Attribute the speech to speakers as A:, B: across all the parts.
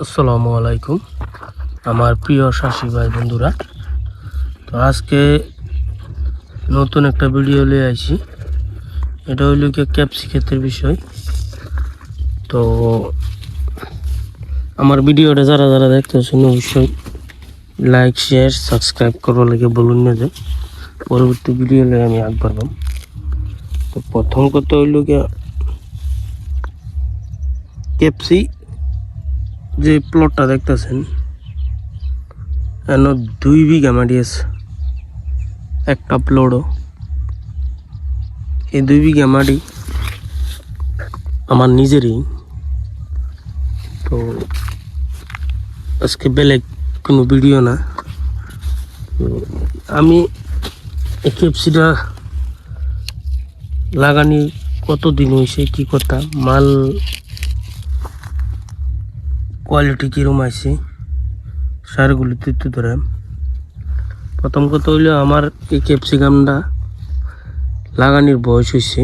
A: আসসালামু আলাইকুম আমার প্রিয় চাষি ভাই বন্ধুরা। তো আজকে নতুন একটা ভিডিও নিয়ে আইছি। এটা হইল কি ক্যাপসিকামের বিষয়। তো আমার ভিডিওটা যারা যারা দেখতেছেন অবশ্যই লাইক শেয়ার সাবস্ক্রাইব করবার লাগে বলুন না, যে পরবর্তী ভিডিও নিয়ে আমি আগবাড়াম। তো প্রথম কথা হইল কি ক্যাপসি যে প্লটটা দেখতেছেন এন 2 বিঘা মাটি আছে, একটা প্লটও। এই 2 বিঘা মাটি আমার নিজেরই। তো আজকে বেলেগ কোনো ভিডিও না। আমি এই ক্যাপসিটা লাগানি কতদিন হয়েছে, কি কথা, মাল কোয়ালিটি কীরকম আছে, সারগুলি তুলতে ধরে। প্রথম কথা হইলো আমার এই ক্যাপসিকামটা লাগানির বয়স হয়েছে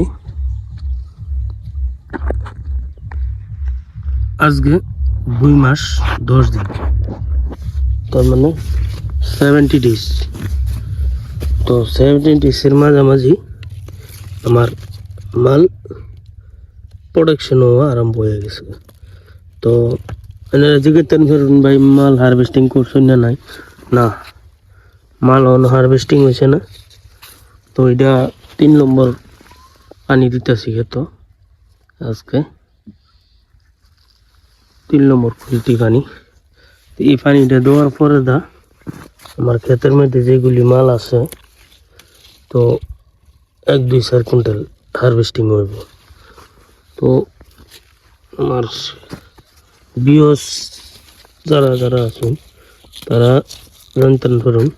A: আজকে 2 মাস 10 দিন, তার মানে 70 ডেজ। তো 70 ডেজের মাঝামাঝি আমার মাল প্রোডাকশন হওয়া আরম্ভ হয়ে গেছে। তো এনারা জিজ্ঞেস ধরুন ভাই মাল হারভেস্টিং করছেন না? নাই না, মাল অন হারভেস্টিং হয়েছে না। তো এটা 3 নম্বর পানি দিতেছি তো আজকে 3 নম্বর খুলতি পানি। এই পানিটা দেওয়ার পরে আমার ক্ষেতের মধ্যে যেগুলি মাল আছে তো 1-2-4 কুইন্টাল হারভেস্টিং হইব। তো আমার বিয়স যারা যারা আছেন তারা জানতেন ধরুন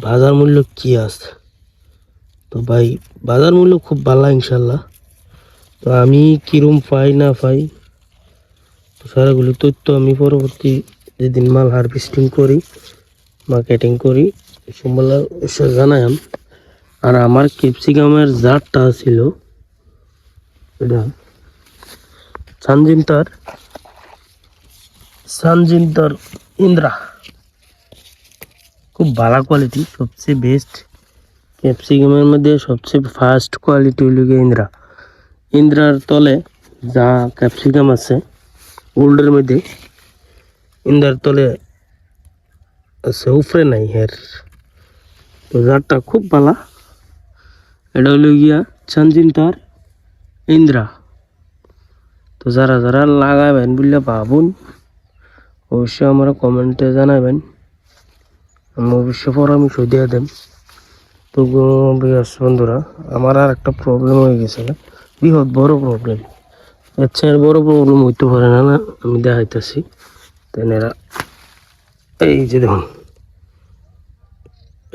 A: বাজার মূল্য কি আছে। তো ভাই বাজার মূল্য খুব ভালো ইনশাল্লাহ। তো আমি কিরম পাই না পাই তো সারাগুলো তথ্য আমি পরবর্তী যেদিন মাল হারভেস্টিং করি মার্কেটিং করি সম্বলা জানায়াম। আর আমার ক্যাপসিকামের জাতটা ছিল এটা সানজিন্তার ইন্দ্রা, খুব ভালো কোয়ালিটি, সবচেয়ে বেস্ট ক্যাপসিকামের মধ্যে সবচেয়ে ফার্স্ট কোয়ালিটি হইল ইন্দ্রার তলে যা ক্যাপসিকাম আছে ওল্ডের মধ্যে ইন্দ্রার তলে আছে, উপরে নাই হের। তো জাতটা খুব ভালো। এটা হইল গিয়া সানজিন্তার ইন্দ্রা। তো যারা যারা লাগাবেন বললে ভাবুন অবশ্যই আমরা কমেন্টে জানাবেন, আমি অবশ্যই পরামর্শ দিয়ে দেন। তো বন্ধুরা আমার আর একটা প্রবলেম হয়ে গেছে, বৃহৎ বড় প্রবলেম। আচ্ছা আর বড় প্রবলেম হইতে পারে না, না আমি দেখাইতেছি। তেনারা এই যে দেখুন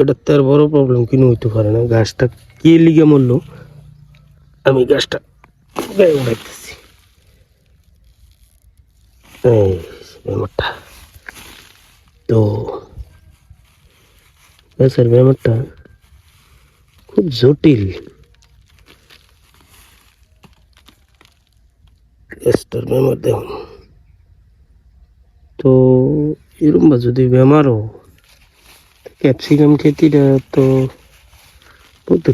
A: এটা তার বড় প্রবলেম কিনে হইতে পারে না। গাছটা কে লিগে মরলো আমি গাছটা গায়ে উড়াইতেছি। এই ব্যাপারটা তো গাছের ব্যাপারটা খুব জটিল। গাছটার বেমার দেখুন। তো এরকম যদি বেমারও ক্যাপসিকাম খেতিটা তো বহুত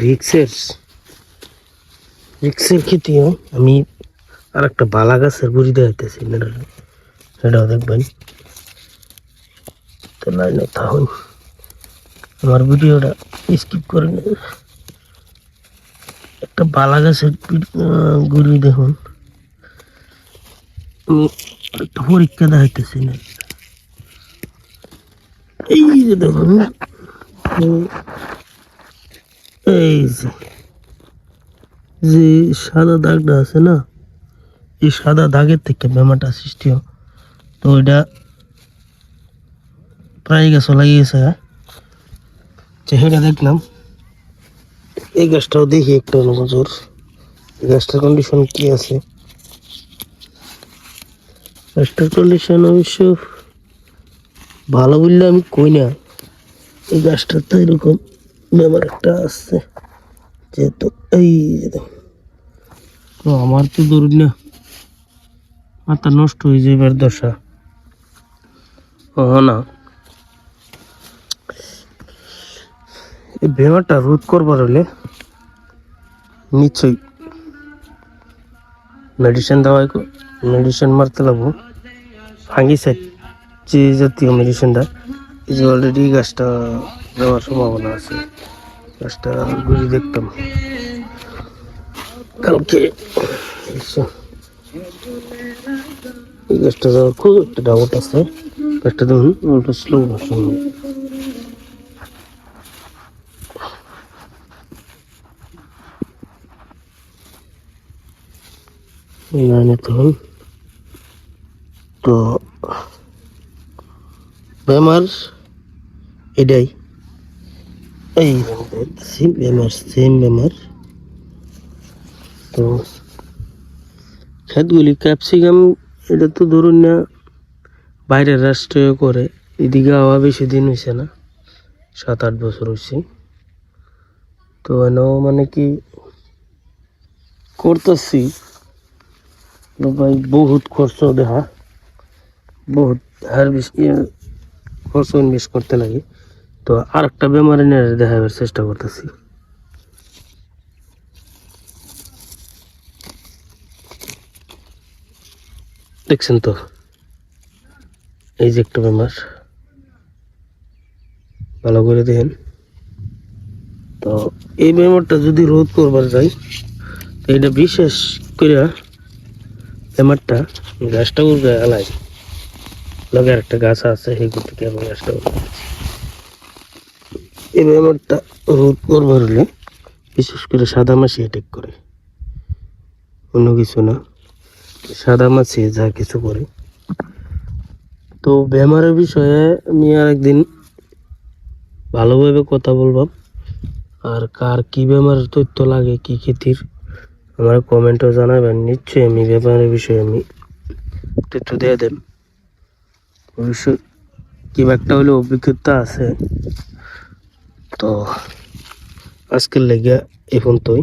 A: রিক্সের খেতি হয়। আমি আর একটা বালা গাছের বুড়ি দেখাইতেছি, সেটাও দেখবেন। তো লাইনে থাকুন, আমার ভিডিওটা স্কিপ করে নেন। একটা বালা গাছের গুড়ি দেখুন, আমি একটা পরীক্ষা দেখাইতেছি না। এই যে দেখুন, এই যে সাদা দাগটা আছে না, এই সাদা দাগের থেকে বেমারটা সৃষ্টি হয়। তো ওইটা প্রায় গাছও লাগিয়েছে, চেহারা দেখলাম। এই গাছটাও দেখি একটা নজর, এই গাছটার কন্ডিশন কি আছে। গাছটার কন্ডিশন অবশ্য ভালো বললে আমি কই না, এই গাছটার তো এরকম বেমার একটা আসছে যেহেতু। এই তো আমার তো ধরুন না মাথা নষ্ট হয়ে যাবার দশা। ও না, এই বেমারটা রোধ করবার হলে নিশ্চয়ই মেডিসিন মেডিসিন মারতে লাগবো। ফাঙ্গিসাইড যে জাতীয় মেডিসিনটা, এই যে অলরেডি গাছটা দেওয়ার সম্ভাবনা আছে। গাছটা ঘুরে দেখতাম কালকে। এই গাছটা যাওয়ার খুব একটা ডাউট আছে। গাছটা দেখুন ওটা স্লো মোশন। তখন তো বেমার এটাই, এই সেম বেমার। তো খেতগুলি ক্যাপসিকাম, এটা তো ধরুন না বাইরের রাষ্ট্রে করে, এদিকে আওয়া বেশি দিন হয়েছে না, 7-8 বছর হয়েছে। তো এনেও মানে কি করতেছি ভাই, বহুত খরচ দেখা, বহুত খরচ ইনভেস্ট করতে লাগে। তো আর একটা বেমার এনে দেখাবার চেষ্টা করতেছি। দেখছেন তো, এই যে একটা বেমার, ভালো করে দেখেন। তো এই বেমারটা যদি রোধ করবার যাই, এটা বিশেষ করে বেমারটা গাছটা উঠবে আলাই লগে একটা গাছ আছে, সেই থেকে আমি গাছটা এই বেমারটা রোধ করবার হলে বিশেষ করে সাদা মাছি অ্যাটাক করে, অন্য কিছু না। সাদা মাছি যা কিছু করে। তো বেমারের বিষয়ে আমি আর একদিন ভালোভাবে কথা বলবাম। আর কার কি বেমারের তথ্য লাগে, কি ক্ষতির, আমার কমেন্টও জানাবেন। নিশ্চয়ই আমি বেমারের বিষয়ে আমি তথ্য দিয়ে দেব। অবশ্যই কি একটা হলে অভিজ্ঞতা আছে। তো আজকের লেগে এখন তোই